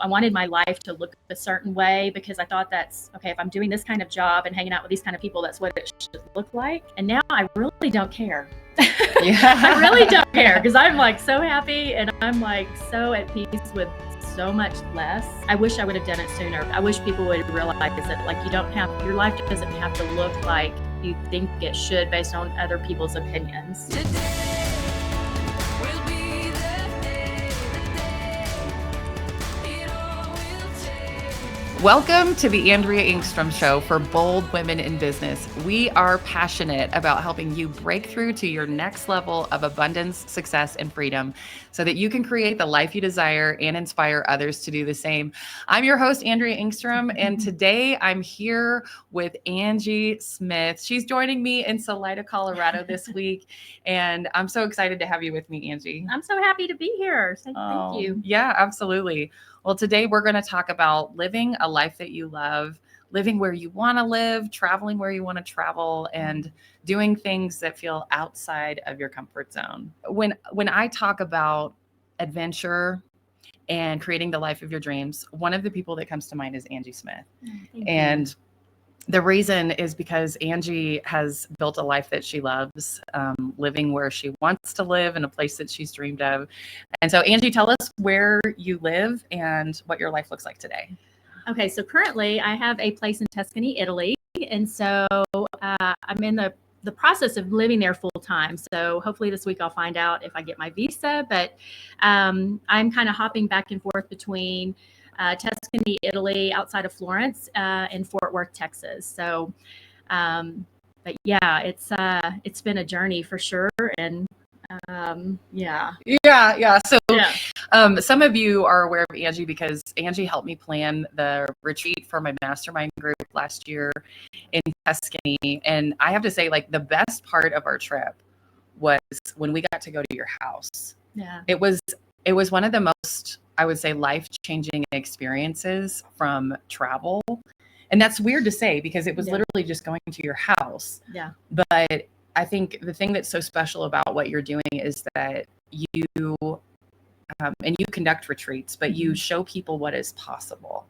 I wanted my life to look a certain way because I thought that's okay. If I'm doing this kind of job and hanging out with these kind of people, that's what it should look like. And now I really don't care. Yeah. I really don't care because I'm like so happy and I'm like so at peace with so much less. I wish I would have done it sooner. I wish people would realize that like your life doesn't have to look like you think it should based on other people's opinions. Welcome to the Andrea Engstrom Show for bold women in business. We are passionate about helping you break through to your next level of abundance, success, and freedom so that you can create the life you desire and inspire others to do the same. I'm your host, Andrea Engstrom, and today I'm here with Angie Smith. She's joining me in Salida, Colorado this week, and I'm so excited to have you with me, Angie. I'm so happy to be here. Thank you. Yeah, absolutely. Well, today we're going to talk about living a life that you love, living where you want to live, traveling where you want to travel, and doing things that feel outside of your comfort zone. When I talk about adventure and creating the life of your dreams, one of the people that comes to mind is Angie Smith. Thank you. The reason is because Angie has built a life that she loves, living where she wants to live in a place that she's dreamed of. And so, Angie, tell us where you live and what your life looks like today. Okay, so currently I have a place in Tuscany, Italy. And so I'm in the process of living there full time. So hopefully this week I'll find out if I get my visa. But I'm kind of hopping back and forth between Tuscany, Italy, outside of Florence, and Fort Worth, Texas. So, but yeah, it's been a journey for sure. And yeah. So some of you are aware of Angie because Angie helped me plan the retreat for my mastermind group last year in Tuscany. And I have to say, like, the best part of our trip was when we got to go to your house. Yeah. It was one of the most, I would say, life-changing experiences from travel. And that's weird to say because it was literally just going to your house. Yeah. But I think the thing that's so special about what you're doing is that you and you conduct retreats, but you show people what is possible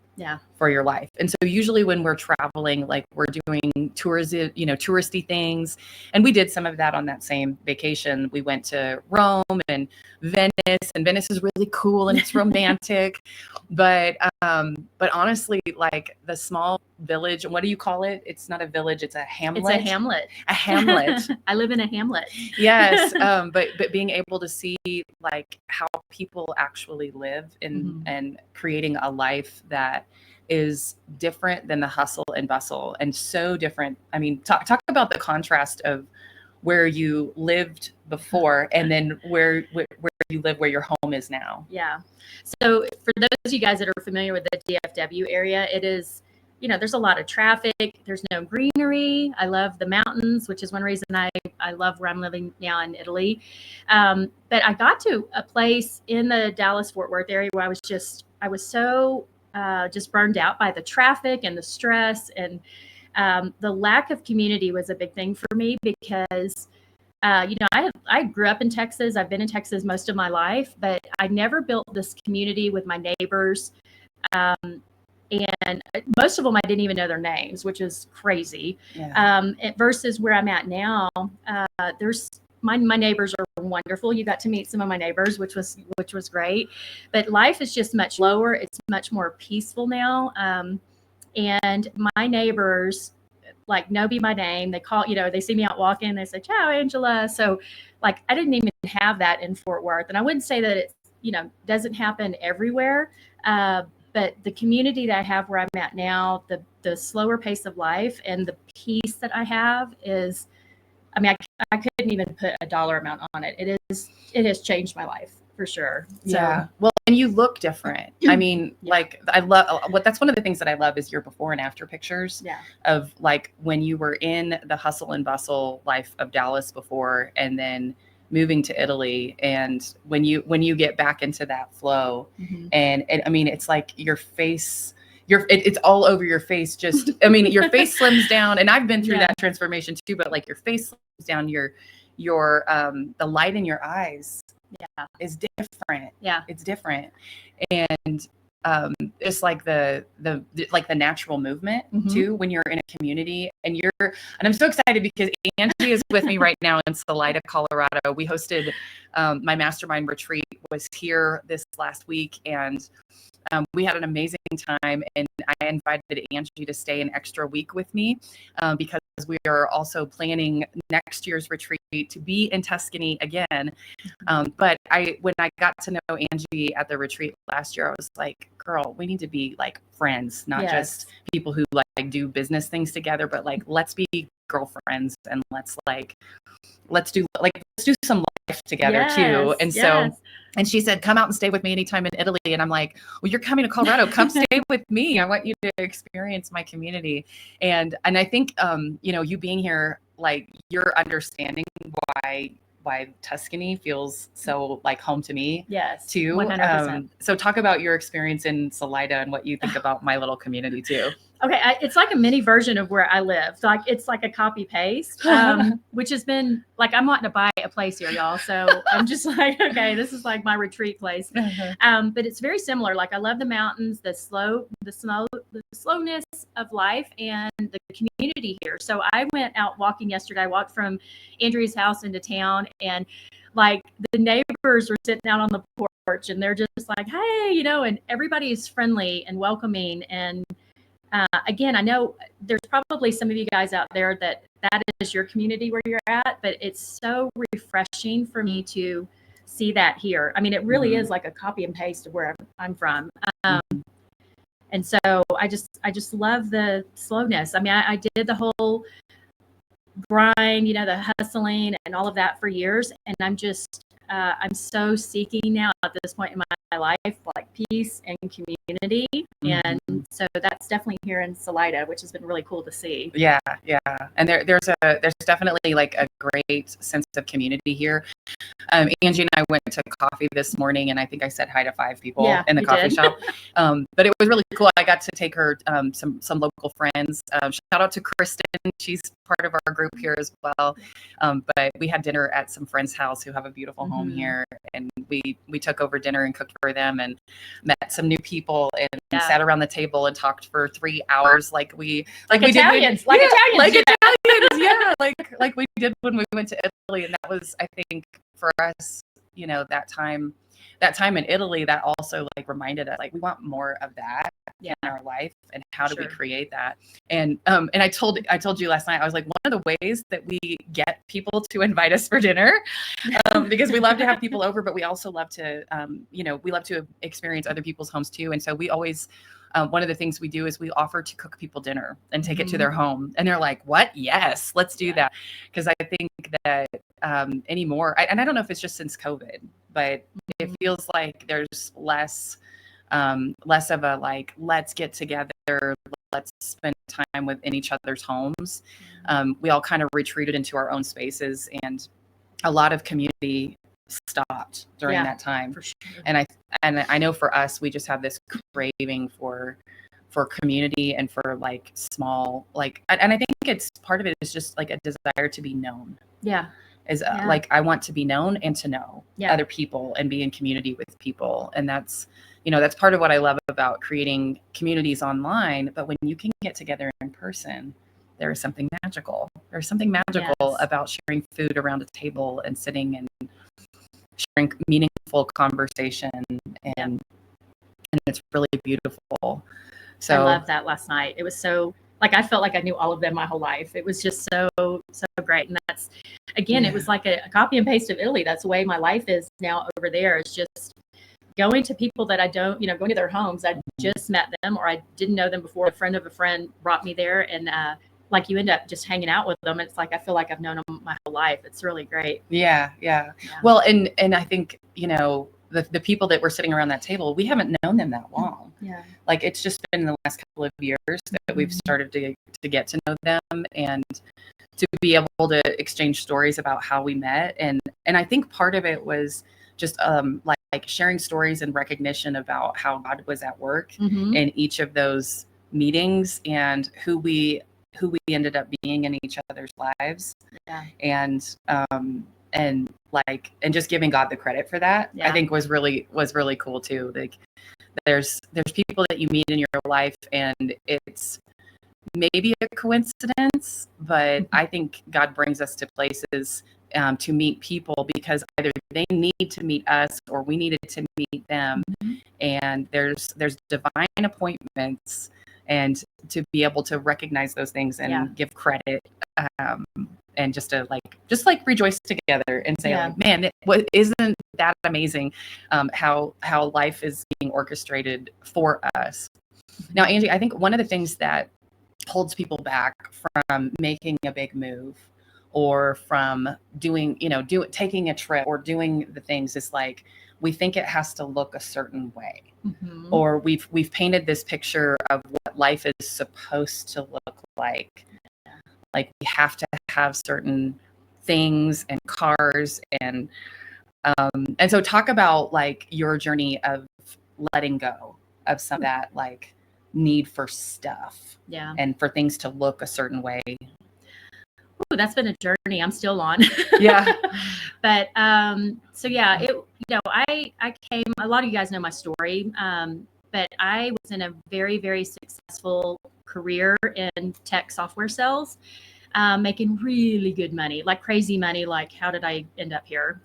for your life. And so usually when we're traveling, like we're doing touristy things. And we did some of that on that same vacation. We went to Rome and Venice is really cool and it's romantic. But honestly, like the small village, what do you call it? It's not a village, it's a hamlet. It's a hamlet. A hamlet. I live in a hamlet. Yes. But being able to see like how people actually live and creating a life that is different than the hustle and bustle and so different. I mean, talk about the contrast of where you lived before and then where you live, where your home is now. Yeah. So for those of you guys that are familiar with the DFW area, it is, there's a lot of traffic. There's no greenery. I love the mountains, which is one reason I love where I'm living now in Italy. But I got to a place in the Dallas-Fort Worth area where I was so just burned out by the traffic and the stress, and the lack of community was a big thing for me because I grew up in Texas. I've been in Texas most of my life, but I never built this community with my neighbors. And most of them, I didn't even know their names, which is crazy. Yeah. Versus where I'm at now, there's my neighbors are wonderful. You got to meet some of my neighbors, which was great. But life is just much lower. It's much more peaceful now. And my neighbors like know me by name. They call, they see me out walking. They say, "Ciao, Angela." So like, I didn't even have that in Fort Worth. And I wouldn't say that it, doesn't happen everywhere. But the community that I have where I'm at now, the slower pace of life and the peace that I have is, I mean, I couldn't even put a dollar amount on it. It has changed my life for sure. Yeah. Well, and you look different. I mean, like I love that's one of the things that I love is your before and after pictures of like when you were in the hustle and bustle life of Dallas before, and then moving to Italy, and when you get back into that flow, and I mean, it's like your face, it's all over your face. Just, I mean, your face slims down, and I've been through that transformation too. But like your face slims down, your the light in your eyes is different. Yeah, it's different, and it's like the natural movement too, when you're in a community and I'm so excited because Angie is with me right now in Salida, Colorado. We hosted, my mastermind retreat was here this last week, and we had an amazing time, and I invited Angie to stay an extra week with me because we are also planning next year's retreat to be in Tuscany again. But when I got to know Angie at the retreat last year, I was like, girl, we need to be like friends, not just people who like do business things together, but like, let's be girlfriends, and let's do some life together too. And so, and she said, come out and stay with me anytime in Italy. And I'm like, well, you're coming to Colorado, come stay with me. I want you to experience my community. And I think, you being here, like, you're understanding why Tuscany feels so like home to me. Yes. Too. 100%. So talk about your experience in Salida and what you think about my little community too. Okay. It's like a mini version of where I live. Like, it's like a copy paste, which has been like, I'm wanting to buy a place here, y'all. So I'm just like, okay, this is like my retreat place. But it's very similar. Like, I love the mountains, the slowness of life, and the community here. So I went out walking yesterday. I walked from Andrea's house into town, and like, the neighbors were sitting out on the porch, and they're just like, hey, and everybody is friendly and welcoming. And again, I know there's probably some of you guys out there that is your community where you're at, but it's so refreshing for me to see that here. I mean, it really is like a copy and paste of where I'm from. And so I just love the slowness. I mean, I did the whole grind, the hustling and all of that for years. And I'm so seeking now at this point in my life, like peace and community. And so that's definitely here in Salida, which has been really cool to see. Yeah. Yeah. And there's definitely like a great sense of community here. Angie and I went to coffee this morning, and I think I said hi to 5 people in the coffee shop. But it was really cool. I got to take her some local friends. Shout out to Kristen. She's part of our group here as well. But we had dinner at some friend's house who have a beautiful home here, and we took over dinner and cooked for them, and met some new people, and sat around the table and talked for 3 hours like Italians, like we did when we went to Italy. And that was, I think, for us, that time in Italy, that also like reminded us, like, we want more of that in our life, and how do we create that? And I told you last night, I was like, one of the ways that we get people to invite us for dinner, because we love to have people over, but we also love to, we love to experience other people's homes too. And so we always, one of the things we do is we offer to cook people dinner and take it to their home. And they're like, what? Yes, let's do that. Because I think that anymore, and I don't know if it's just since COVID, but it feels like there's less of a like, let's get together, let's spend time within each other's homes. We all kind of retreated into our own spaces, and a lot of community stopped during that time. For sure. And I know for us, we just have this craving for community and for like small, like, and I think it's part of it is just like a desire to be known. Like, I want to be known and to know other people and be in community with people. And that's part of what I love about creating communities online. But when you can get together in person, there is something magical. There's something magical about sharing food around a table and sitting and sharing meaningful conversation, and it's really beautiful. So I love that last night. It was so, like, I felt like I knew all of them my whole life. It was just so great. And that's, again, it was like a copy and paste of Italy. That's the way my life is now over there. It's just going to people that I don't, going to their homes. I just met them, or I didn't know them before. A friend of a friend brought me there, and like, you end up just hanging out with them. It's like, I feel like I've known them my whole life. It's really great. Yeah. Well, and I think, the people that were sitting around that table, we haven't known them that long. Like, it's just been in the last couple of years that we've started to get to know them, and to be able to exchange stories about how we met. And I think part of it was just like sharing stories and recognition about how God was at work in each of those meetings, and who we ended up being in each other's lives. And and just giving God the credit for that, I think was really cool too. Like there's people that you meet in your life and it's maybe a coincidence, but I think God brings us to places to meet people because either they need to meet us or we needed to meet them. And there's divine appointments, and to be able to recognize those things and give credit, and just rejoice together and say, like, man, isn't that amazing how life is being orchestrated for us. Now, Angie, I think one of the things that holds people back from making a big move or from taking a trip or doing the things is like, we think it has to look a certain way, or we've painted this picture of what life is supposed to look like. Like we have to have certain things and cars and so talk about like your journey of letting go of some of that like need for stuff and for things to look a certain way. Ooh, that's been a journey I'm still on. But so I came, a lot of you guys know my story, but I was in a very, very successful career in tech software sales, making really good money, like crazy money. Like, how did I end up here?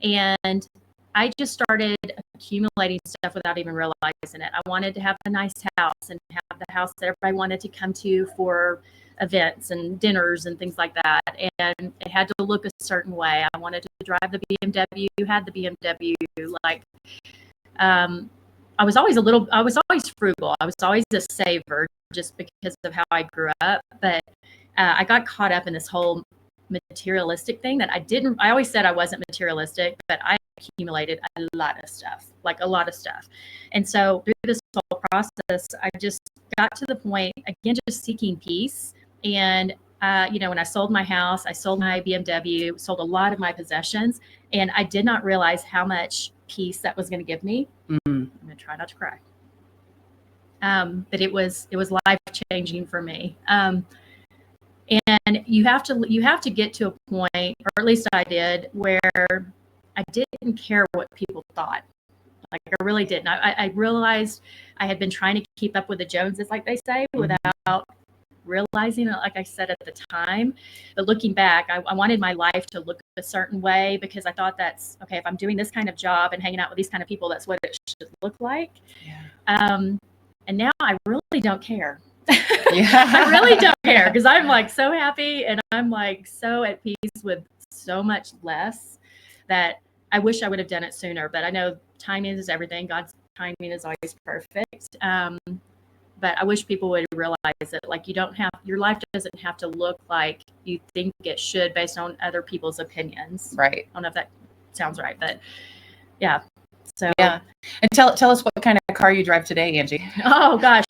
And I just started accumulating stuff without even realizing it. I wanted to have a nice house and have the house that everybody wanted to come to for events and dinners and things like that. And it had to look a certain way. I wanted to drive the BMW, had the BMW. Like, I was always frugal. I was always a saver just because of how I grew up. But I got caught up in this whole materialistic thing that I always said I wasn't materialistic, but I accumulated a lot of stuff. And so through this whole process, I just got to the point, again, just seeking peace. And, when I sold my house, I sold my BMW, sold a lot of my possessions, and I did not realize how much peace that was going to give me. I'm going to try not to cry. But it was life-changing for me. And you have to get to a point, or at least I did, where I didn't care what people thought. Like, I really didn't. I realized I had been trying to keep up with the Joneses, like they say, without realizing it, like I said at the time. But looking back, I wanted my life to look a certain way because I thought that's okay. If I'm doing this kind of job and hanging out with these kind of people, that's what it should look like. And now I really don't care. I really don't care because I'm like so happy and I'm like so at peace with so much less that I wish I would have done it sooner. But I know timing is everything. God's timing is always perfect. But I wish people would realize that, like, your life doesn't have to look like you think it should based on other people's opinions. Right. I don't know if that sounds right, but yeah. So yeah. And tell us what kind of car you drive today, Angie. Oh gosh.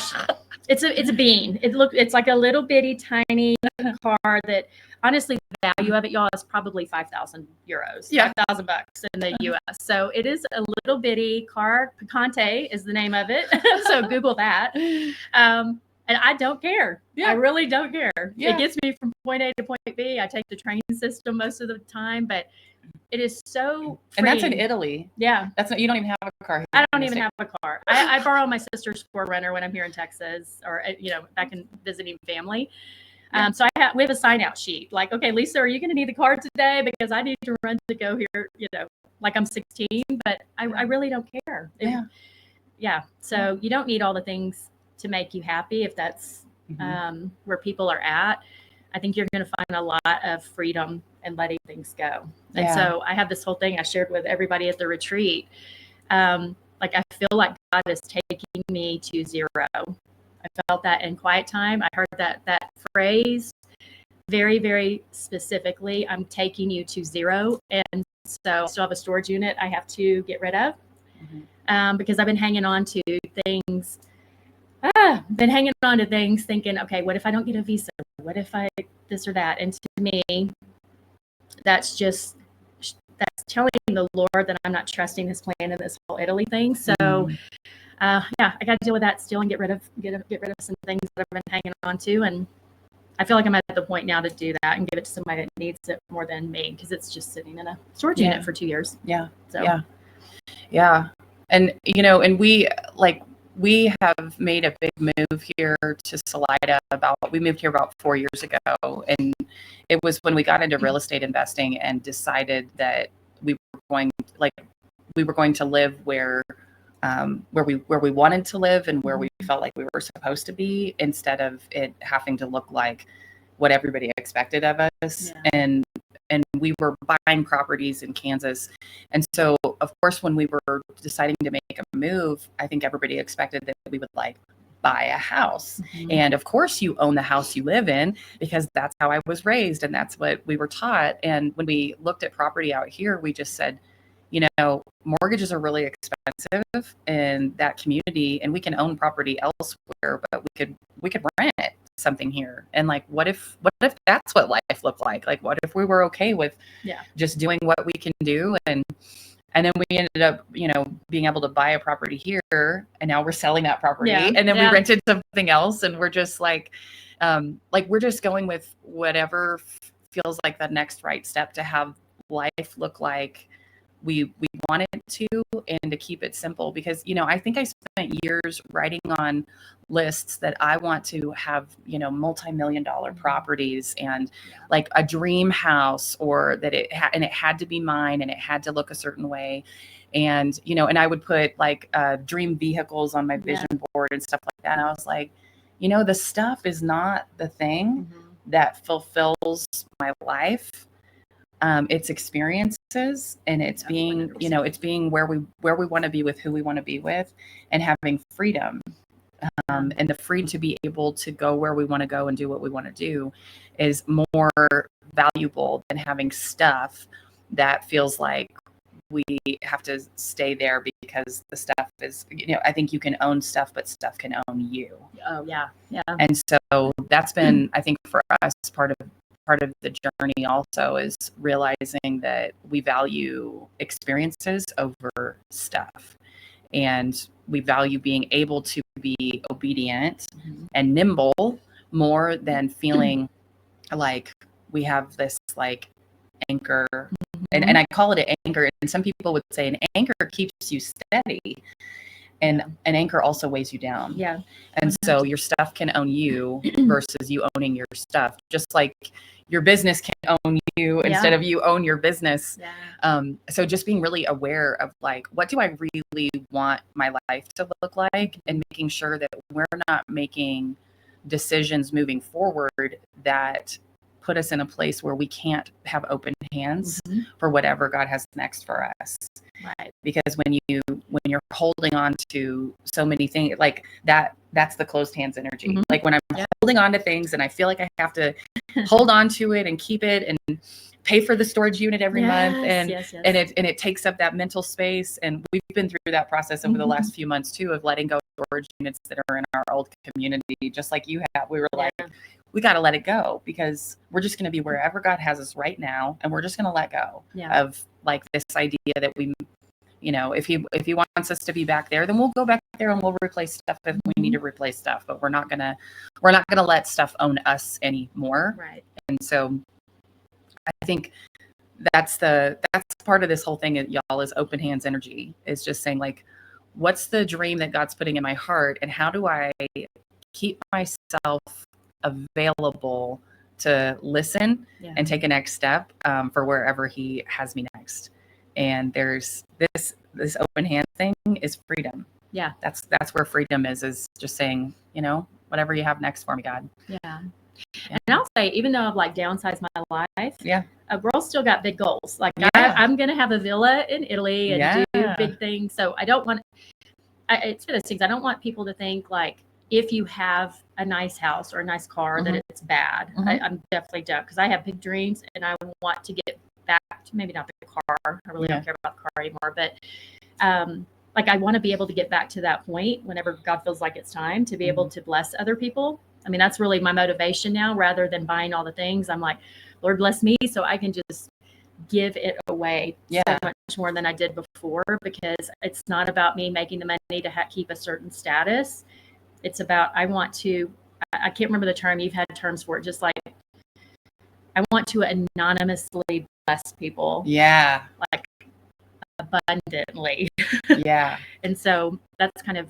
It's a bean. It's like a little bitty tiny car that honestly the value of it, y'all, is probably 5,000 euros. Yeah. $5,000 in the US. So it is a little bitty car. Picante is the name of it. So Google that. And I don't care. I really don't care. It gets me from point A to point B. I take the train system most of the time, but it is so freeing. And that's in Italy. Yeah. You don't even have a car here. I don't even have a car. I borrow my sister's 4Runner when I'm here in Texas or, back in visiting family. So we have a sign out sheet. Like, okay, Lisa, are you going to need the car today? Because I need to run to go here, like I'm 16, but I really don't care. So you don't need all the things to make you happy if that's where people are at. I think you're going to find a lot of freedom and letting things go. And so I have this whole thing I shared with everybody at the retreat. Like, I feel like God is taking me to zero. I felt that in quiet time. I heard that phrase very, very specifically. I'm taking you to zero. And so I still have a storage unit I have to get rid of because I've been hanging on to things. Thinking, okay, what if I don't get a visa? What if I this or that? And to me, that's telling the Lord that I'm not trusting his plan in this whole Italy thing. So I got to deal with that still and get rid of some things that I've been hanging on to. And I feel like I'm at the point now to do that and give it to somebody that needs it more than me, because it's just sitting in a storage unit for 2 years. Yeah. So Yeah. And, and we have made a big move here to Salida we moved here about 4 years ago. And it was when we got into real estate investing and decided that we were going to live where we wanted to live and where we felt like we were supposed to be, instead of it having to look like what everybody expected of us. And we were buying properties in Kansas. And so, of course, when we were deciding to make a move, I think everybody expected that we would buy a house. And of course you own the house you live in, because that's how I was raised and that's what we were taught. And when we looked at property out here, we just said, mortgages are really expensive in that community, and we can own property elsewhere, but we could rent something here. And what if that's what life looked like? What if we were okay with just doing what we can do? And then we ended up, being able to buy a property here, and now we're selling that property, and then we rented something else, and we're just we're just going with whatever feels like the next right step to have life look like we want it to, and to keep it simple. Because, I think I spent years writing on lists that I want to have, multi-million-dollar properties and a dream house, or that it had to be mine, and it had to look a certain way. And, and I would put dream vehicles on my vision board and stuff like that. And I was like, the stuff is not the thing that fulfills my life. It's experiences, and it's being, 100%. It's being where we want to be with who we want to be with, and having freedom, and the freedom to be able to go where we want to go and do what we want to do is more valuable than having stuff that feels like we have to stay there because the stuff is, I think you can own stuff, but stuff can own you. Oh yeah. Yeah. And so that's been, I think, for us, part of the journey also is realizing that we value experiences over stuff, and we value being able to be obedient and nimble more than feeling like we have this anchor. And I call it an anchor, and some people would say an anchor keeps you steady, and an anchor also weighs you down. Yeah. And so your stuff can own you versus you owning your stuff, just like your business can own you instead of you own your business. Yeah. So just being really aware of what do I really want my life to look like, and making sure that we're not making decisions moving forward that put us in a place where we can't have open hands for whatever God has next for us. Right. Because when you're holding on to so many things that's the closed hands energy. When I'm holding on to things and I feel like I have to hold on to it and keep it and pay for the storage unit every month, and it takes up that mental space. And we've been through that process over the last few months too, of letting go of storage units that are in our old community, just like you have. We were we got to let it go, because we're just going to be wherever God has us right now, and we're just going to let go of this idea that we, if he wants us to be back there, then we'll go back there and we'll replace stuff if we need to replace stuff. But we're not gonna let stuff own us anymore. Right. And so I think that's part of this whole thing, y'all, is open hands energy. Is just saying what's the dream that God's putting in my heart, and how do I keep myself available to listen and take a next step for wherever he has me next. And there's this open hand thing is freedom. Yeah. That's where freedom is just saying, whatever you have next for me, God. Yeah. And I'll say, even though I've downsized my life, we're still got big goals. I'm going to have a villa in Italy and do big things. So I don't want, it's for those things. I don't want people to think if you have a nice house or a nice car, that it's bad. I'm definitely don't, because I have big dreams and I want to get back to, maybe not the car. I really don't care about the car anymore, but I want to be able to get back to that point whenever God feels like it's time to be able to bless other people. I mean, that's really my motivation now, rather than buying all the things. I'm like, Lord, bless me so I can just give it away so much more than I did before, because it's not about me making the money to keep a certain status. It's about, I I can't remember the term. You've had terms for it. Just like, I want to anonymously bless people. Yeah. Like abundantly. Yeah. And so that's kind of,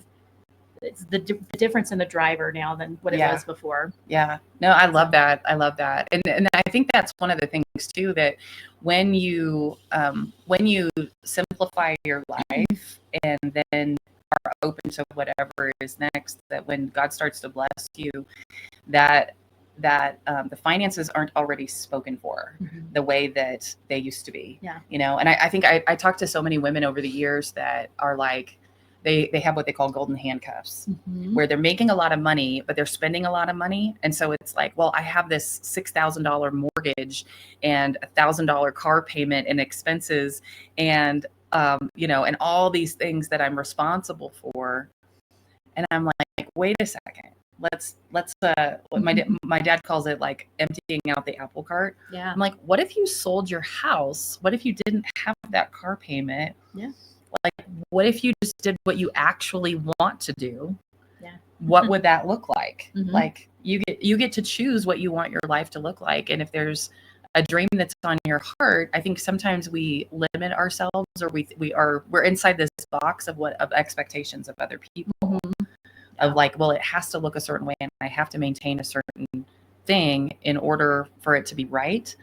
it's the difference in the driver now than what it was before. Yeah. No, I love that. I love that. And I think that's one of the things too, that when you simplify your life and then are open to whatever is next, that when God starts to bless you, that the finances aren't already spoken for the way that they used to be. Yeah. You know, and I think I talked to so many women over the years that are like, they have what they call golden handcuffs, where they're making a lot of money, but they're spending a lot of money. And so it's like, well, I have this $6,000 mortgage and $1,000 car payment and expenses and, you know, and all these things that I'm responsible for. And I'm like, wait a second. Let's my dad calls it like emptying out the apple cart. Yeah. I'm like, what if you sold your house? What if you didn't have that car payment? Yeah. Like, what if you just did what you actually want to do? Yeah. What would that look like? Like, you get to choose what you want your life to look like. And if there's a dream that's on your heart, I think sometimes we limit ourselves, or we're inside this box of expectations of other people. Of like, well, it has to look a certain way and I have to maintain a certain thing in order for it to be right.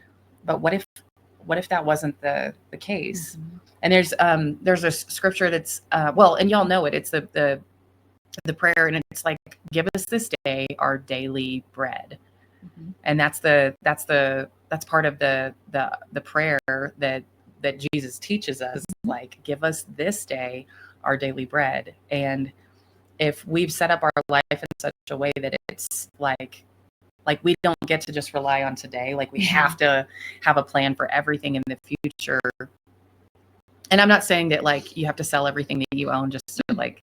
But what if that wasn't the case? And there's a scripture that's and y'all know it. It's the prayer, and it's like, give us this day our daily bread. And that's part of the prayer that Jesus teaches us, like, give us this day our daily bread. And if we've set up our life in such a way that it's like we don't get to just rely on today, like we have to have a plan for everything in the future. And I'm not saying that like you have to sell everything that you own just to like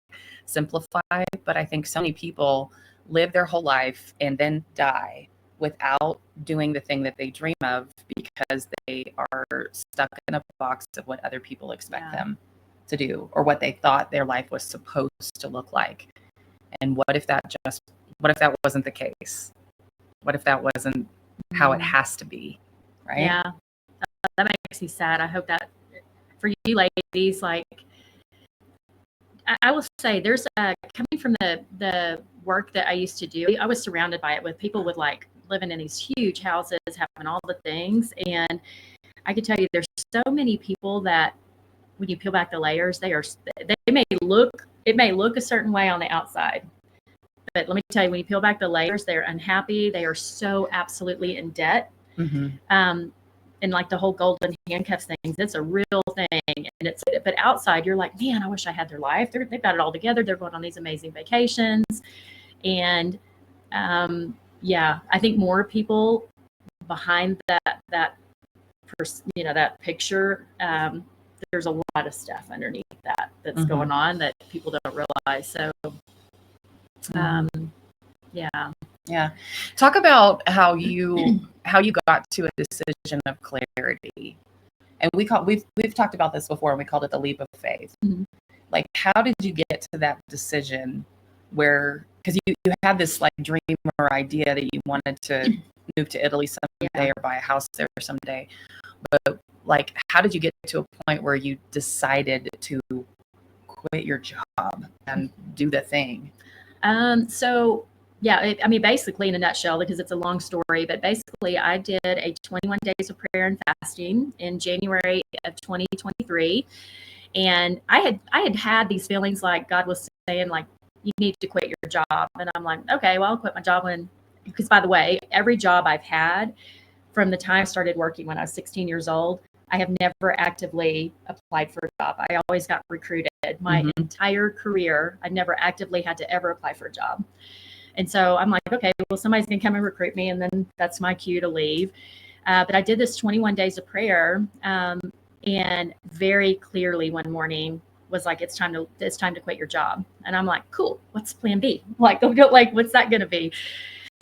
simplify, but I think so many people live their whole life and then die without doing the thing that they dream of because they are stuck in a box of what other people expect them to do, or what they thought their life was supposed to look like. And what if that wasn't the case? What if that wasn't how it has to be? Right? Yeah. That makes me sad. I hope that for you ladies, like, I will say there's coming from the work that I used to do, I was surrounded by it with people with like living in these huge houses, having all the things. And I can tell you there's so many people that when you peel back the layers, it may look a certain way on the outside, but let me tell you, when you peel back the layers, they're unhappy. They are so absolutely in debt. And like the whole golden handcuffs things, it's a real thing. And but outside, you're like, man, I wish I had their life. They've got it all together. They're going on these amazing vacations. And I think more people behind that picture, there's a lot of stuff underneath that's going on that people don't realize. So, yeah. Talk about how you got to a decision of clarity. And we've talked about this before, and we called it the leap of faith. Like, how did you get to that decision where, because you had this like dream or idea that you wanted to move to Italy someday or buy a house there someday, but like, how did you get to a point where you decided to quit your job and do the thing? Basically in a nutshell, because it's a long story, but basically I did a 21 days of prayer and fasting in January of 2023. And I had these feelings like God was saying, like, you need to quit your job. And I'm like, okay, well, I'll quit my job because by the way, every job I've had from the time I started working when I was 16 years old, I have never actively applied for a job. I always got recruited. My entire career, I never actively had to ever apply for a job. And so I'm like, okay, well, somebody's going to come and recruit me, and then that's my cue to leave. But I did this 21 days of prayer, and very clearly one morning was like, it's time to quit your job. And I'm like, cool, what's plan B? Like, what's that going to be?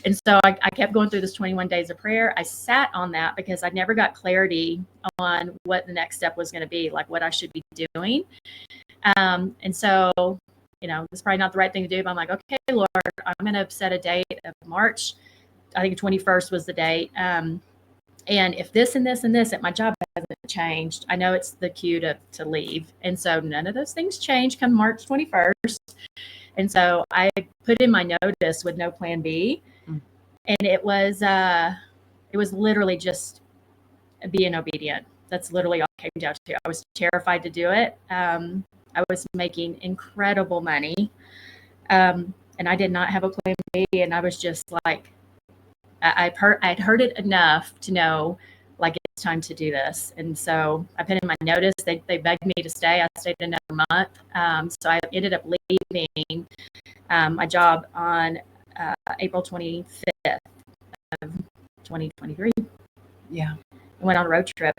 And so I kept going through this 21 days of prayer. I sat on that because I never got clarity on what the next step was going to be, like what I should be doing. And so it's probably not the right thing to do, but I'm like, okay, Lord, I'm going to set a date of March. I think 21st was the date. And if this and this and this at my job hasn't changed, I know it's the cue to leave. And so none of those things change come March 21st. And so I put in my notice with no plan B. And it was literally just being obedient. That's literally all it came down to. I was terrified to do it. I was making incredible money. And I did not have a plan B. And I was just like, I'd heard it enough to know, like, it's time to do this. And so I put in my notice. They begged me to stay. I stayed another month. So I ended up leaving my job on April 25th of 2023. Yeah. I went on a road trip.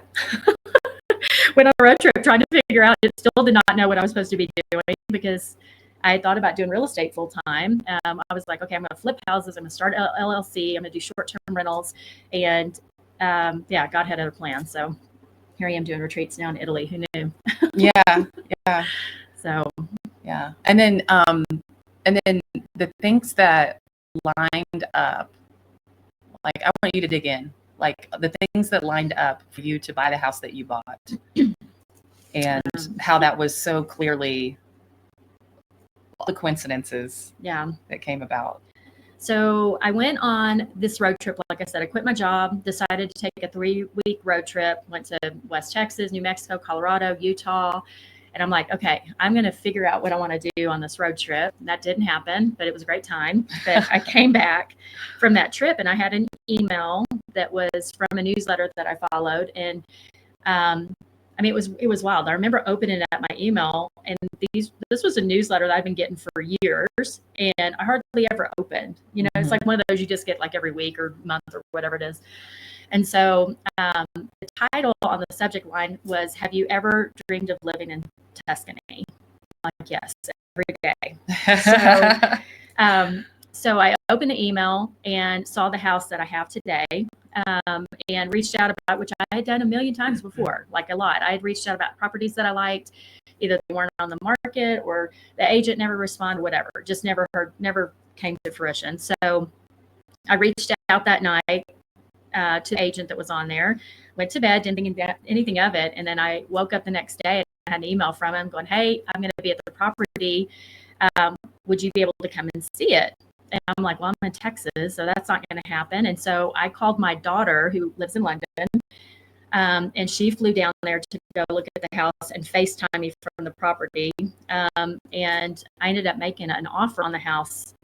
Trying to figure out. It still did not know what I was supposed to be doing because I had thought about doing real estate full time. I was like, okay, I'm going to flip houses. I'm going to start an LLC. I'm going to do short-term rentals. And God had other plans. So here I am doing retreats now in Italy. Who knew? Yeah. So, yeah. And then the things that lined up, like, I want you to dig in, like the things that lined up for you to buy the house that you bought and how that was so clearly all the coincidences that came about. So I went on this road trip. Like I said, I quit my job, decided to take a 3-week road trip, went to West Texas, New Mexico, Colorado, Utah. And I'm like, okay, I'm going to figure out what I want to do on this road trip. And that didn't happen, but it was a great time. But I came back from that trip and I had an email that was from a newsletter that I followed. And it was wild. I remember opening up my email and this was a newsletter that I've been getting for years and I hardly ever opened. It's like one of those you just get like every week or month or whatever it is. And so the title on the subject line was, "Have you ever dreamed of living in Tuscany?" I'm like, yes, every day. So I opened the email and saw the house that I have today. And reached out about, which I had done a million times before, like a lot. I had reached out about properties that I liked, either they weren't on the market or the agent never responded, whatever, just never came to fruition. So I reached out that night to the agent that was on there, went to bed, didn't think anything of it. And then I woke up the next day and I had an email from him going, "Hey, I'm going to be at the property. Would you be able to come and see it?" And I'm like, well, I'm in Texas, so that's not going to happen. And so I called my daughter who lives in London, and she flew down there to go look at the house and FaceTime me from the property. And I ended up making an offer on the house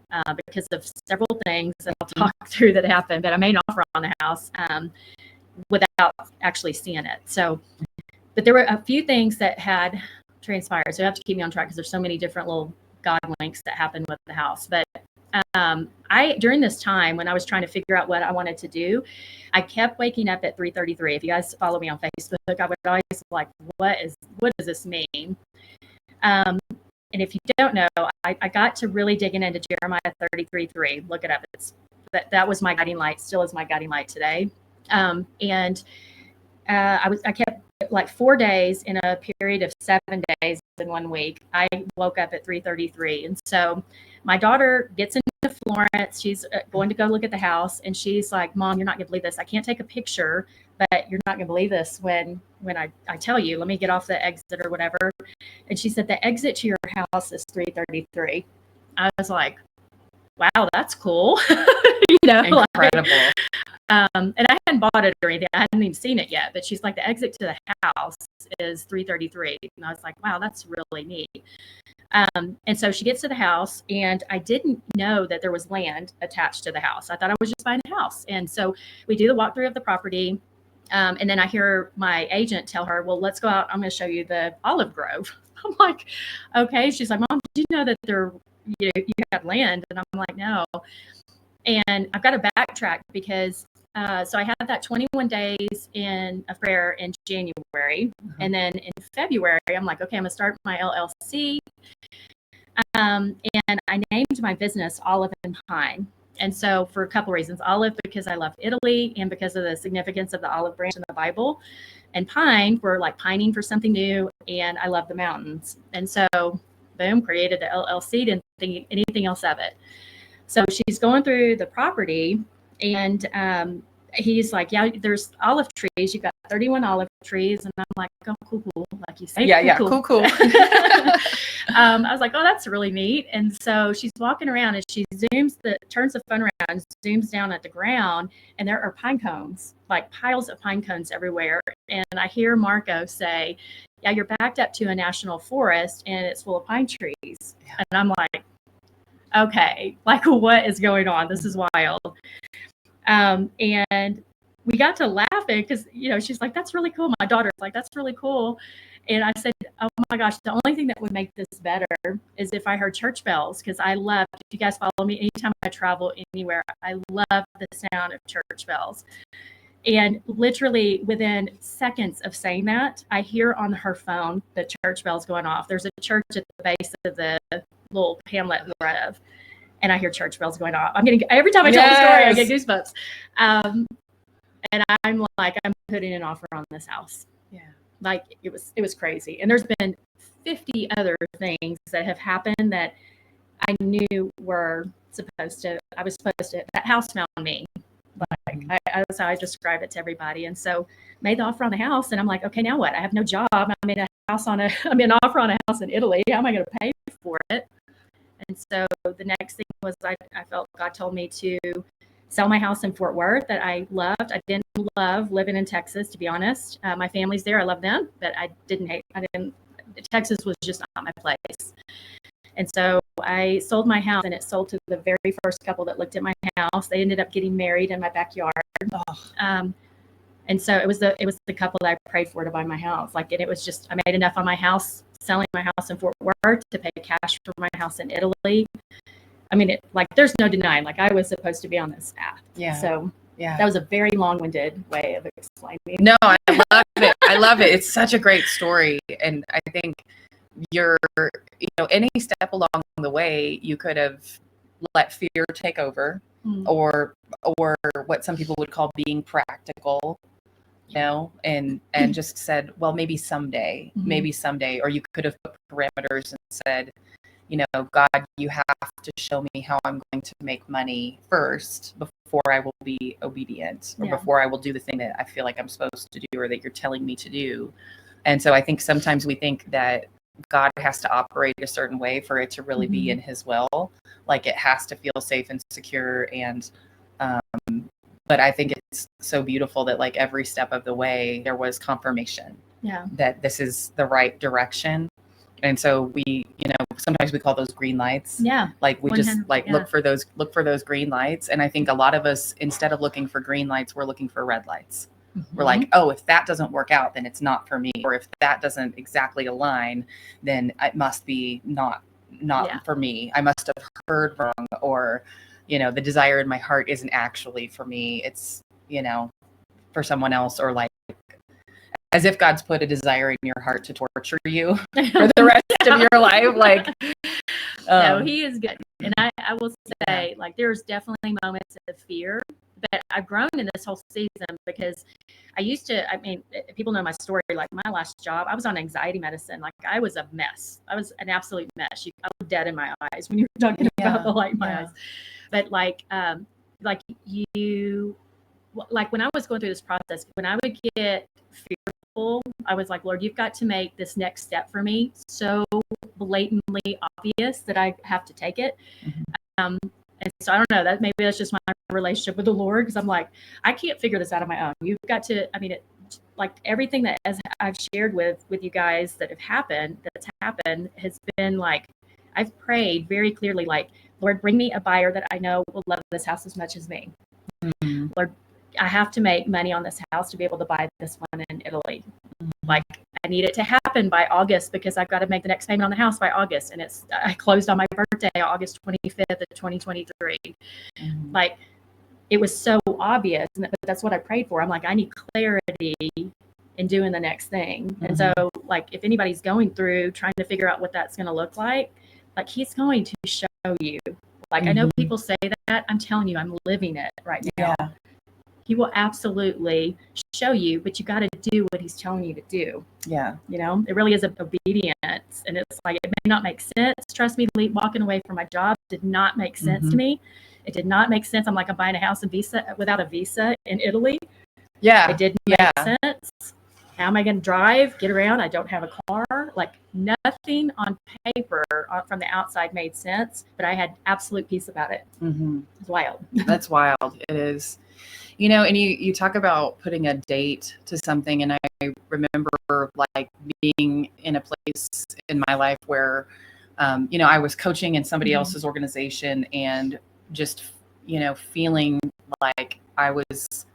because of several things that I'll talk through that happened. But I made an offer on the house without actually seeing it. So, but there were a few things that had transpired. So you have to keep me on track because there's so many different little God winks that happened with the house. But during this time when I was trying to figure out what I wanted to do, I kept waking up at 3:33. If you guys follow me on Facebook, I would always like, what does this mean? And if you don't know, I got to really digging into Jeremiah 33:3. Look it up. That was my guiding light, still is my guiding light today. I kept like 4 days in a period of 7 days in 1 week. I woke up at 3:33. And so my daughter gets into Florence. She's going to go look at the house. And she's like, "Mom, you're not going to believe this. I can't take a picture, but you're not going to believe this when I tell you. Let me get off the exit or whatever." And she said, "The exit to your house is 3:33. I was like, wow, that's cool. Incredible. And I hadn't bought it or anything. I hadn't even seen it yet. But she's like, the exit to the house is 3:33. And I was like, wow, that's really neat. And so she gets to the house, and I didn't know that there was land attached to the house. I thought I was just buying a house. And so we do the walkthrough of the property. And then I hear my agent tell her, well, let's go out. I'm going to show you the olive grove. I'm like, okay. She's like, Mom, did you know that you have land? And I'm like, no. And I've got to backtrack because so I had that 21 days of prayer in January. Mm-hmm. And then in February, I'm like, okay, I'm going to start my LLC. And I named my business Olive and Pine. And so for a couple reasons: olive, because I love Italy and because of the significance of the olive branch in the Bible, and pine for like pining for something new. And I love the mountains. And so boom, created the LLC, didn't think anything else of it. So she's going through the property, and he's like, yeah, there's olive trees. You've got 31 olive trees. And I'm like, oh, cool, like you say. Cool. I was like, oh, that's really neat. And so she's walking around, and she turns the phone around and zooms down at the ground, and there are pine cones, like piles of pine cones everywhere. And I hear Marco say, yeah, you're backed up to a national forest, and it's full of pine trees. Yeah. And I'm like, okay, like, what is going on? This is wild. And we got to laughing because, she's like, that's really cool. My daughter's like, that's really cool. And I said, oh my gosh, the only thing that would make this better is if I heard church bells, because I love, if you guys follow me, anytime I travel anywhere, I love the sound of church bells. And literally within seconds of saying that, I hear on her phone the church bells going off. There's a church at the base of the little hamlet we're of, and I hear church bells going off. Every time I tell the story, I get goosebumps. And I'm like, I'm putting an offer on this house. Yeah. Like it was crazy. And there's been 50 other things that have happened that I knew I was supposed to, that house found me. Like that's how I describe it to everybody. And so made the offer on the house, and I'm like, okay, now what? I have no job. I made an offer on a house in Italy. How am I going to pay for it? And so the next thing was I felt God told me to sell my house in Fort Worth that I loved. I didn't love living in Texas, to be honest. My family's there. I love them, but Texas was just not my place. And so I sold my house, and it sold to the very first couple that looked at my house. They ended up getting married in my backyard. And so it was the couple that I prayed for to buy my house. Like, and it was just, I made enough on my house, selling my house in Fort Worth to pay cash for my house in Italy. I mean, there's no denying, like, I was supposed to be on this path. Yeah. So that was a very long-winded way of explaining. No, I love it. I love it. It's such a great story. And I think any step along the way, you could have let fear take over, or what some people would call being practical, and just said, well, maybe someday, or you could have put parameters and said, God, you have to show me how I'm going to make money first before I will be obedient, or before I will do the thing that I feel like I'm supposed to do, or that you're telling me to do. And so I think sometimes we think that God has to operate a certain way for it to really be in his will. Like, it has to feel safe and secure. And, but I think it's so beautiful that, like, every step of the way, there was confirmation that this is the right direction. And so we, sometimes we call those green lights. Yeah. Like, we just look for those green lights. And I think a lot of us, instead of looking for green lights, we're looking for red lights. We're like, oh, if that doesn't work out, then it's not for me. Or if that doesn't exactly align, then it must be not for me. I must have heard wrong, or, the desire in my heart isn't actually for me. It's, for someone else, or like, as if God's put a desire in your heart to torture you for the rest of your life. Like, no, he is good. And I will say, like, there's definitely moments of fear, but I've grown in this whole season, because people know my story. Like, my last job, I was on anxiety medicine. Like, I was a mess. I was an absolute mess. I was dead in my eyes when you were talking about the light in my eyes. But like when I was going through this process, when I would get fearful, I was like, Lord, you've got to make this next step for me so blatantly obvious that I have to take it. And so I don't know, that's just my relationship with the Lord, because I'm like, I can't figure this out on my own. You've got to, like, everything that as I've shared with you guys that's happened has been like, I've prayed very clearly, like, Lord, bring me a buyer that I know will love this house as much as me. Lord, I have to make money on this house to be able to buy this one in Italy. Like, I need it to happen by August, because I've got to make the next payment on the house by August. And I closed on my birthday, August 25th of 2023. Like, it was so obvious. But that's what I prayed for. I'm like, I need clarity in doing the next thing. And so, like, if anybody's going through trying to figure out what that's going to look like, he's going to show you. Like, I know people say that. I'm telling you, I'm living it right now. He will absolutely show you, but you got to do what he's telling you to do. Yeah. You know, it really is obedience. And it's like, it may not make sense. Trust me, walking away from my job did not make sense to me. It did not make sense. I'm like, I'm buying a house without a visa in Italy. Yeah. It didn't make sense. How am I going to drive, get around? I don't have a car. Like, nothing on paper from the outside made sense, but I had absolute peace about it. It's wild. That's wild. It is. You know, and you talk about putting a date to something. And I remember like being in a place in my life where, you know, I was coaching in somebody else's organization and just, you know, feeling like I was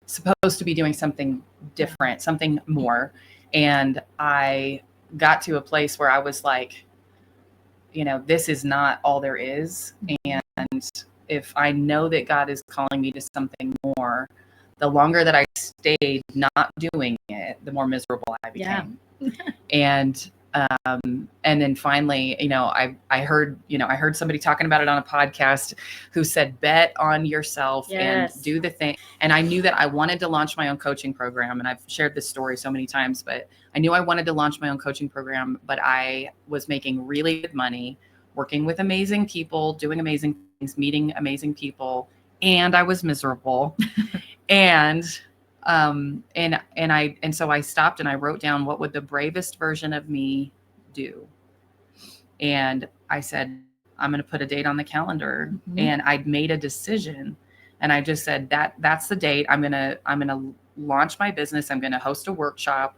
supposed to be doing something different, something more. And I got to a place where I was like, you know, this is not all there is. And if I know that God is calling me to something more, the longer that I stayed not doing it, the more miserable I became. And then finally, you know, I heard somebody talking about it on a podcast who said, bet on yourself and do the thing. And I knew that I wanted to launch my own coaching program. And I've shared this story so many times, but I knew I wanted to launch my own coaching program, but I was making really good money, working with amazing people, doing amazing things, meeting amazing people. And I was miserable. So I stopped and I wrote down, what would the bravest version of me do? And I said, I'm going to put a date on the calendar. And I'd made a decision. And I just said that's the date. I'm going to launch my business. I'm going to host a workshop.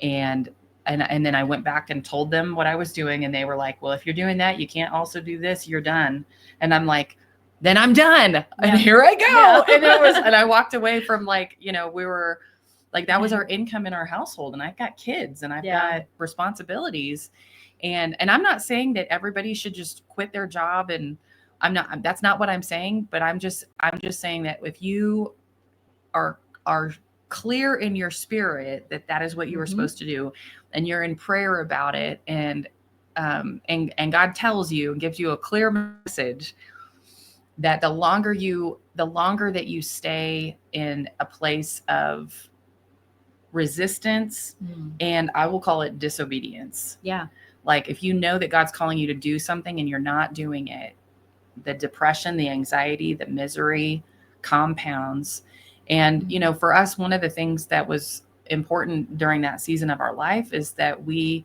And then I went back and told them what I was doing. And they were like, well, if you're doing that, you can't also do this. You're done. And I'm like, then I'm done. And here I go. And I walked away from, like, you know, we were like, that was our income in our household. And I've got kids and I've got responsibilities. And I'm not saying that everybody should just quit their job. And that's not what I'm saying, but I'm just saying that if you are clear in your spirit that is what you were supposed to do, and you're in prayer about it, and God tells you and gives you a clear message, that the longer that you stay in a place of resistance, and I will call it disobedience. Yeah. Like, if you know that God's calling you to do something and you're not doing it, the depression, the anxiety, the misery compounds. And, you know, for us, one of the things that was important during that season of our life is that we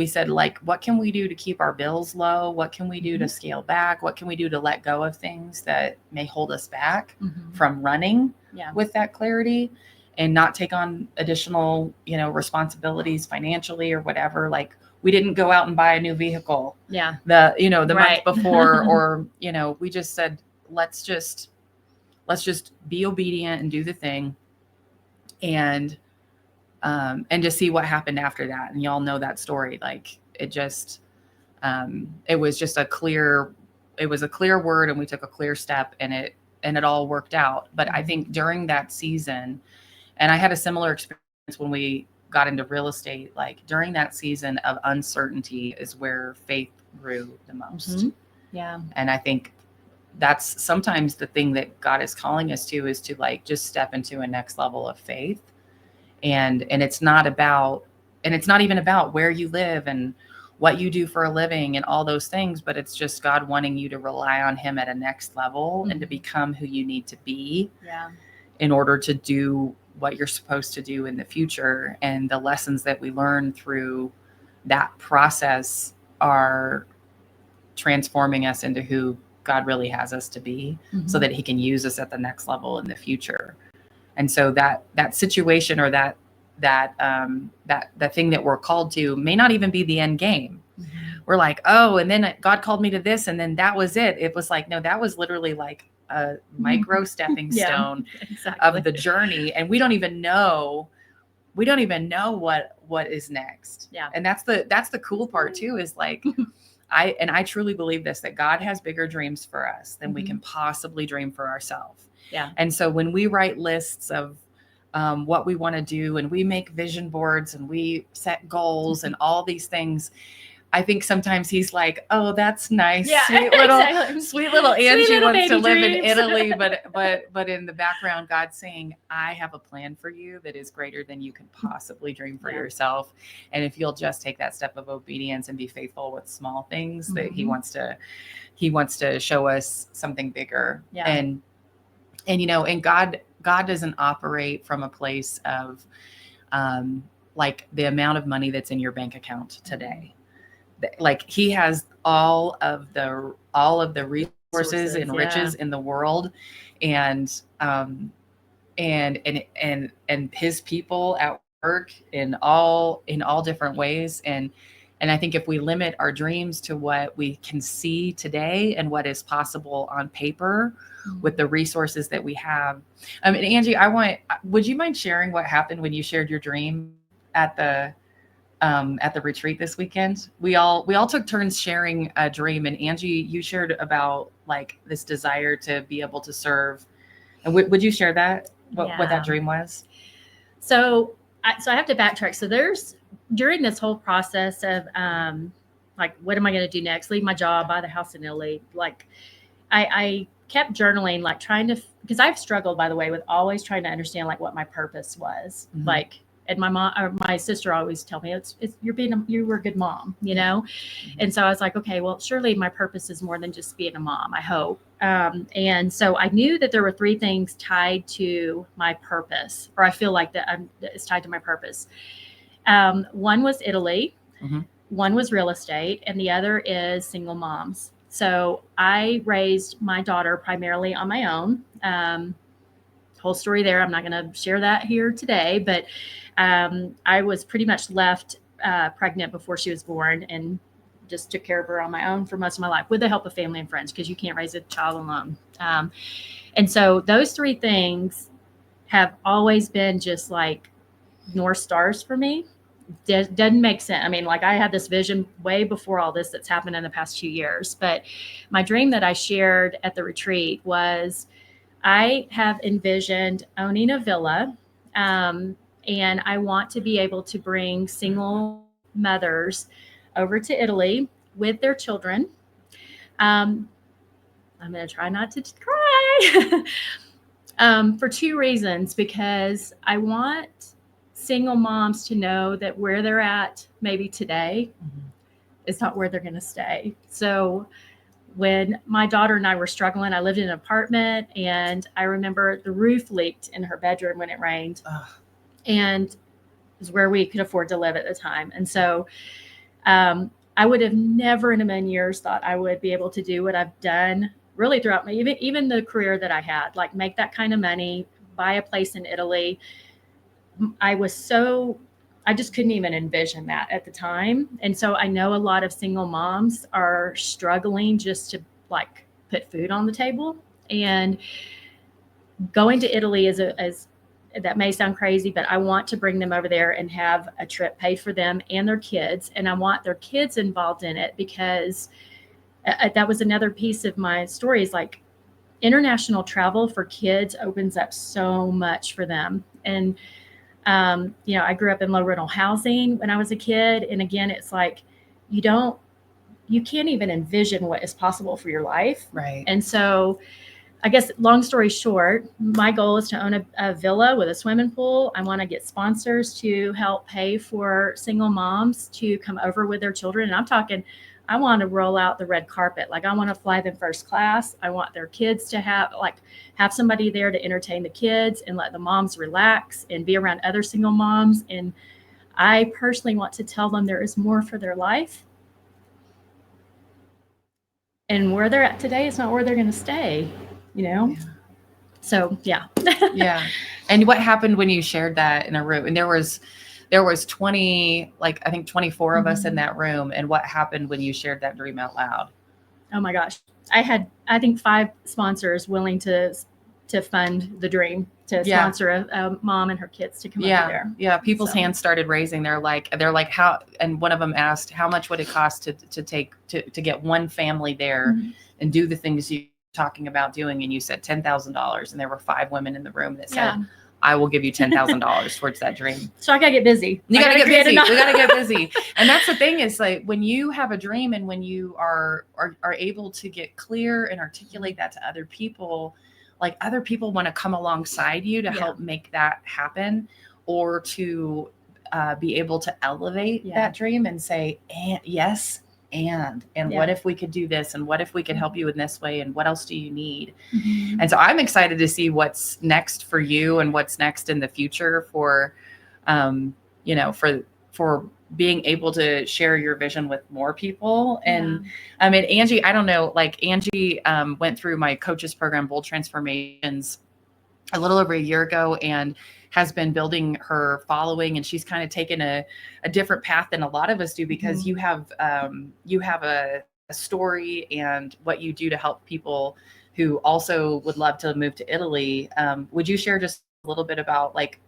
said, like, what can we do to keep our bills low? What can we do to scale back? What can we do to let go of things that may hold us back from running with that clarity, and not take on additional, you know, responsibilities financially or whatever? Like, we didn't go out and buy a new vehicle the month before, or, you know, we just said, let's just be obedient and do the thing, and just see what happened after that. And y'all know that story. Like, it just, it was a clear word, and we took a clear step, and it all worked out. But I think during that season, and I had a similar experience when we got into real estate, like, during that season of uncertainty is where faith grew the most. Yeah. And I think that's sometimes the thing that God is calling us to, is to, like, just step into a next level of faith. And it's not even about where you live and what you do for a living and all those things, but it's just God wanting you to rely on him at a next level and to become who you need to be in order to do what you're supposed to do in the future. And the lessons that we learn through that process are transforming us into who God really has us to be, so that he can use us at the next level in the future. And so that situation, or that thing that we're called to, may not even be the end game. We're like, oh, and then God called me to this, and then that was it. It was like, no, that was literally like a micro stepping stone of the journey. And we don't even know what is next. Yeah. And that's the cool part too, is like, I truly believe this, that God has bigger dreams for us than we can possibly dream for ourselves. Yeah. And so when we write lists of what we want to do, and we make vision boards, and we set goals and all these things, I think sometimes he's like, oh, that's nice. Yeah, sweet little Angie wants to live in Italy. But in the background, God's saying, I have a plan for you that is greater than you can possibly dream for yourself. And if you'll just take that step of obedience and be faithful with small things, that he wants to show us something bigger. Yeah. And and God doesn't operate from a place of like the amount of money that's in your bank account today. Like he has all of the resources and riches in the world, and his people at work in all different ways. And I think if we limit our dreams to what we can see today and what is possible on paper with the resources that we have. And Angie, would you mind sharing what happened when you shared your dream at the retreat this weekend? We all took turns sharing a dream, and Angie, you shared about like this desire to be able to serve. And would you share that, what that dream was? So I have to backtrack. So during this whole process of like, what am I going to do next? Leave my job, buy the house in Italy. Like I kept journaling, like trying to, because I've struggled, by the way, with always trying to understand like what my purpose was. Like, and my mom or my sister always tell me you were a good mom, And so I was like, okay, well, surely my purpose is more than just being a mom, I hope. And so I knew that there were 3 things tied to my purpose, or I feel like that it's tied to my purpose. One was Italy, one was real estate, and the other is single moms. So I raised my daughter primarily on my own. Whole story there. I'm not going to share that here today, but I was pretty much left pregnant before she was born, and just took care of her on my own for most of my life with the help of family and friends, because you can't raise a child alone. And so those 3 things have always been just like North Stars for me. Doesn't make sense. I mean, like I had this vision way before all this that's happened in the past 2 years. But my dream that I shared at the retreat was I have envisioned owning a villa, and I want to be able to bring single mothers over to Italy with their children. I'm going to try not to cry for 2 reasons, because I want single moms to know that where they're at maybe today is not where they're going to stay. So when my daughter and I were struggling, I lived in an apartment, and I remember the roof leaked in her bedroom when it rained. And it was where we could afford to live at the time. And so I would have never in a million years thought I would be able to do what I've done really throughout even the career that I had, like make that kind of money, buy a place in Italy. I just couldn't even envision that at the time. And so I know a lot of single moms are struggling just to like put food on the table. And going to Italy is that may sound crazy, but I want to bring them over there and have a trip paid for them and their kids. And I want their kids involved in it, because that was another piece of my story, is like international travel for kids opens up so much for them. And I grew up in low rental housing when I was a kid. And again, it's like, you can't even envision what is possible for your life. Right. And so I guess long story short, my goal is to own a villa with a swimming pool. I want to get sponsors to help pay for single moms to come over with their children. And I'm talking, I want to roll out the red carpet. Like I want to fly them first class. I want their kids to have somebody there to entertain the kids and let the moms relax and be around other single moms. And I personally want to tell them there is more for their life. And where they're at today is not where they're going to stay, Yeah. So, yeah. Yeah. And what happened when you shared that in a room? And there was 20, like I think 24 of us in that room. And what happened when you shared that dream out loud? Oh my gosh. I had, I think 5 sponsors willing to fund the dream, to sponsor a mom and her kids to come over there. Yeah. People's hands started raising. They're like, how, and one of them asked, how much would it cost to get one family there and do the things you talking about doing? And you said $10,000. And there were 5 women in the room that said, I will give you $10,000 towards that dream. So I got to get busy. You got to get busy. We got to get busy. And that's the thing is like when you have a dream and when you are able to get clear and articulate that to other people, like other people want to come alongside you to help make that happen, or to be able to elevate that dream and say, yes, and what if we could do this, and what if we could help you in this way, and what else do you need? Mm-hmm. And so I'm excited to see what's next for you and what's next in the future for for being able to share your vision with more people. And I mean, Angie, I don't know, like Angie went through my coaches program, Bold Transformations, a little over a year ago, and has been building her following. And she's kind of taken a different path than a lot of us do, because you have a story and what you do to help people who also would love to move to Italy. Would you share just a little bit about like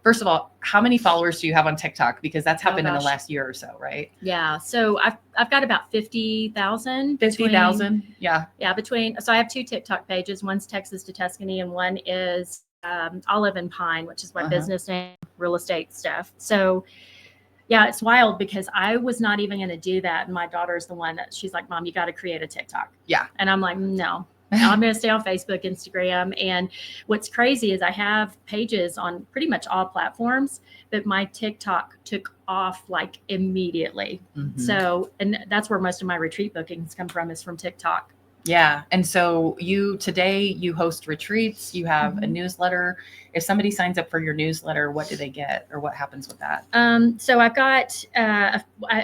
first of all, how many followers do you have on TikTok? Because that's happened in the last year or so, right? Yeah. So I've got about 50,000. 50,000. Yeah. Yeah. So I have 2 TikTok pages. One's Texas to Tuscany, and one is Olive and Pine, which is my business name, real estate stuff. So yeah, it's wild because I was not even going to do that. And my daughter's the one that she's like, Mom, you got to create a TikTok. Yeah. And I'm like, no. I'm going to stay on Facebook, Instagram. And what's crazy is I have pages on pretty much all platforms, but my TikTok took off like immediately. Mm-hmm. So, and that's where most of my retreat bookings come from, is from TikTok. Yeah. And so today you host retreats, you have a newsletter. If somebody signs up for your newsletter, what do they get, or what happens with that? So I've got, I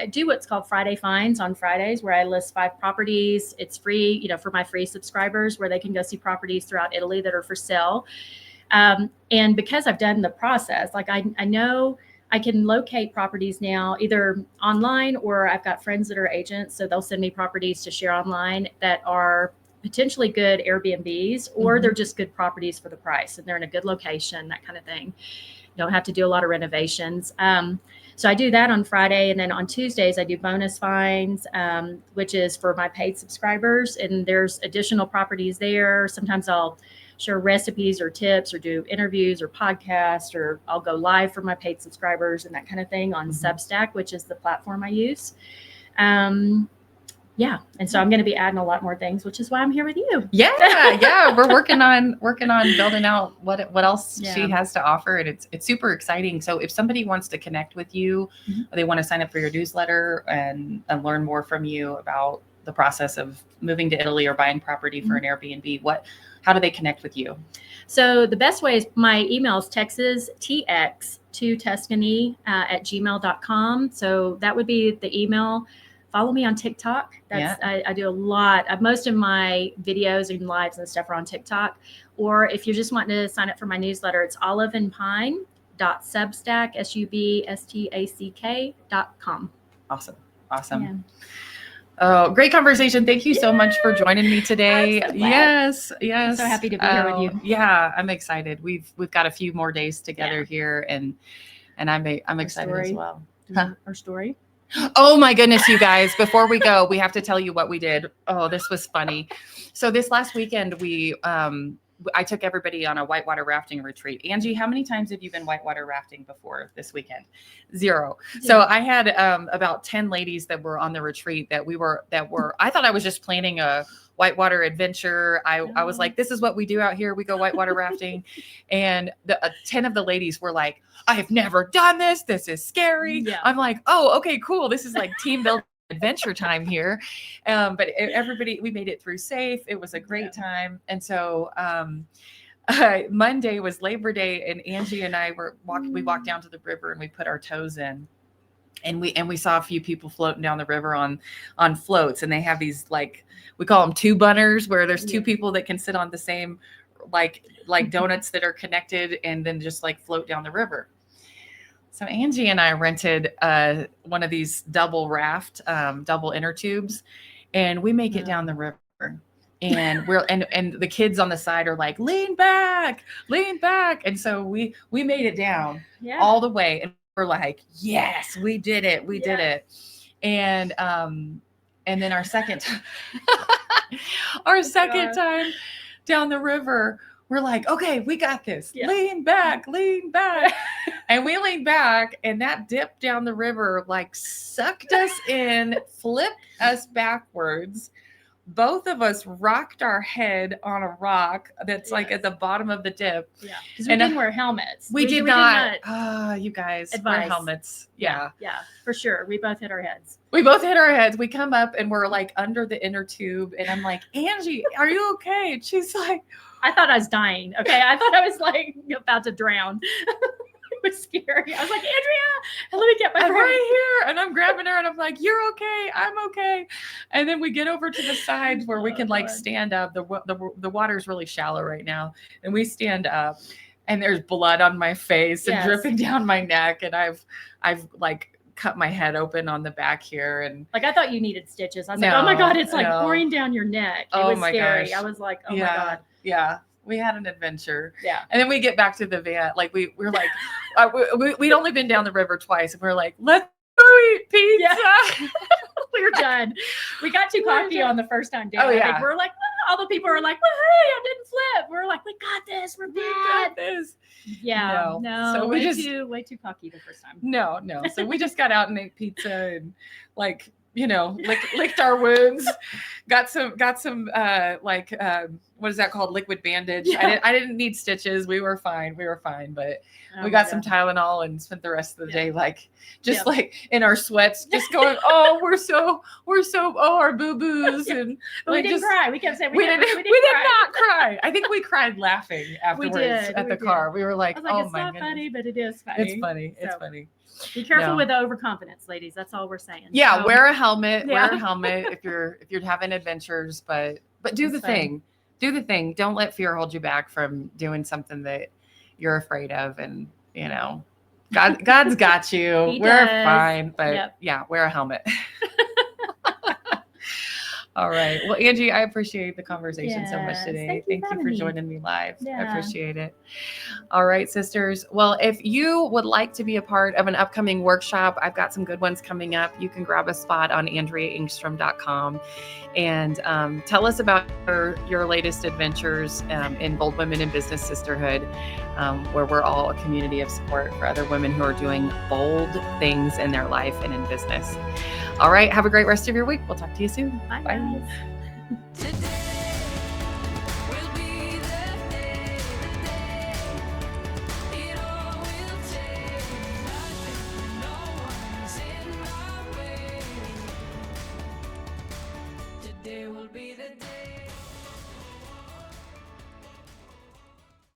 do what's called Friday Finds on Fridays, where I list 5 properties. It's free, for my free subscribers, where they can go see properties throughout Italy that are for sale. And because I've done the process, like I know I can locate properties now either online, or I've got friends that are agents, so they'll send me properties to share online that are potentially good Airbnbs, or they're just good properties for the price, and they're in a good location, that kind of thing. You don't have to do a lot of renovations. So I do that on Friday, and then on Tuesdays I do bonus finds, which is for my paid subscribers, and there's additional properties there. Sometimes I'll share recipes or tips, or do interviews or podcasts, or I'll go live for my paid subscribers and that kind of thing on Substack, which is the platform I use. Yeah. And so I'm going to be adding a lot more things, which is why I'm here with you. Yeah. We're working on building out what else she has to offer. And it's super exciting. So if somebody wants to connect with you, or they want to sign up for your newsletter and learn more from you about the process of moving to Italy or buying property for an Airbnb, how do they connect with you? So the best way is my email is texastx2tuscany at gmail.com. So that would be the email. Follow me on TikTok. I do a lot. Most of my videos and lives and stuff are on TikTok. Or if you're just wanting to sign up for my newsletter, it's oliveandpine.substack.com. Awesome. Yeah. Oh, great conversation. Thank you so much for joining me today. Yes. I'm so happy to be here with you. Yeah, I'm excited. We've got a few more days together here, and I'm excited as well. Our story. Oh my goodness, you guys, before we go, we have to tell you what we did. Oh, this was funny. So this last weekend, I took everybody on a whitewater rafting retreat. Angie, how many times have you been whitewater rafting before this weekend? 0. So I had about 10 ladies that were on the retreat that I thought I was just planning a whitewater adventure. I was like, this is what we do out here. We go whitewater rafting. And 10 of the ladies were like, I have never done this. This is scary. Yeah. I'm like, oh, okay, cool. This is like team building adventure time here. But everybody, we made it through safe. It was a great time. And so Monday was Labor Day, and Angie and I we walked down to the river and we put our toes in. And we saw a few people floating down the river on floats, and they have these, like, we call them 2 bunners, where there's 2 people that can sit on the same like donuts that are connected, and then just like float down the river. So Angie and I rented one of these double inner tubes, and we make it down the river. And and the kids on the side are like, lean back. And so we made it down all the way, and we're like, yes, we did it. We did it. And then our second time down the river, we're like, okay, we got this. Yeah. Lean back. And we leaned back, and that dip down the river like sucked us in, flipped us backwards. Both of us rocked our head on a rock that's like at the bottom of the dip. Yeah, because we didn't wear helmets. We did not. You guys, wear helmets. Yeah, for sure. We both hit our heads. We come up and we're like under the inner tube, and I'm like, Angie, are you okay? And she's like, I thought I was dying. Okay, I thought I was like about to drown. It was scary. I was like, Andrea, let me get my friend. Right here. And I'm grabbing her and I'm like, you're okay. I'm okay. And then we get over to the sides where we can like stand up. The water's really shallow right now. And we stand up, and there's blood on my face and dripping down my neck. And I've like cut my head open on the back here. And like, I thought you needed stitches. I was like, oh my God, it's like pouring down your neck. It was scary. Gosh. I was like, oh my God. Yeah. We had an adventure. Yeah. And then we get back to the van. Like we're like, we'd only been down the river twice, and we're like, let's go eat pizza. Yeah. We were done. We got too cocky on the first time down. Like, we're like, all the people are like, well, hey, I didn't flip. We're like, we got this. We're got this. Yeah. No. So way too cocky the first time. No. So we just got out and ate pizza and like, licked our wounds, got some what is that called? Liquid bandage. Yeah. I didn't need stitches. We were fine, but we got some Tylenol and spent the rest of the day like in our sweats, just going, oh, we're so our boo-boos. And but we didn't cry. We kept saying we did not cry. I think we cried laughing afterwards at the car. We were like, oh my goodness. It's not funny, but it is funny. It's funny. It's funny. Be careful with the overconfidence, ladies. That's all we're saying. Yeah, so, wear a helmet. Yeah. Wear a helmet if you're having adventures, but do the thing. Do the thing. Don't let fear hold you back from doing something that you're afraid of. And God's got you. We're fine, but wear a helmet. All right. Well, Angie, I appreciate the conversation so much today. Thank you for joining me live. I appreciate it. All right, sisters. Well, if you would like to be a part of an upcoming workshop, I've got some good ones coming up. You can grab a spot on AndreaEngstrom.com and tell us about your latest adventures in Bold Women in Business Sisterhood, where we're all a community of support for other women who are doing bold things in their life and in business. All right. Have a great rest of your week. We'll talk to you soon. Bye. Today will be the day.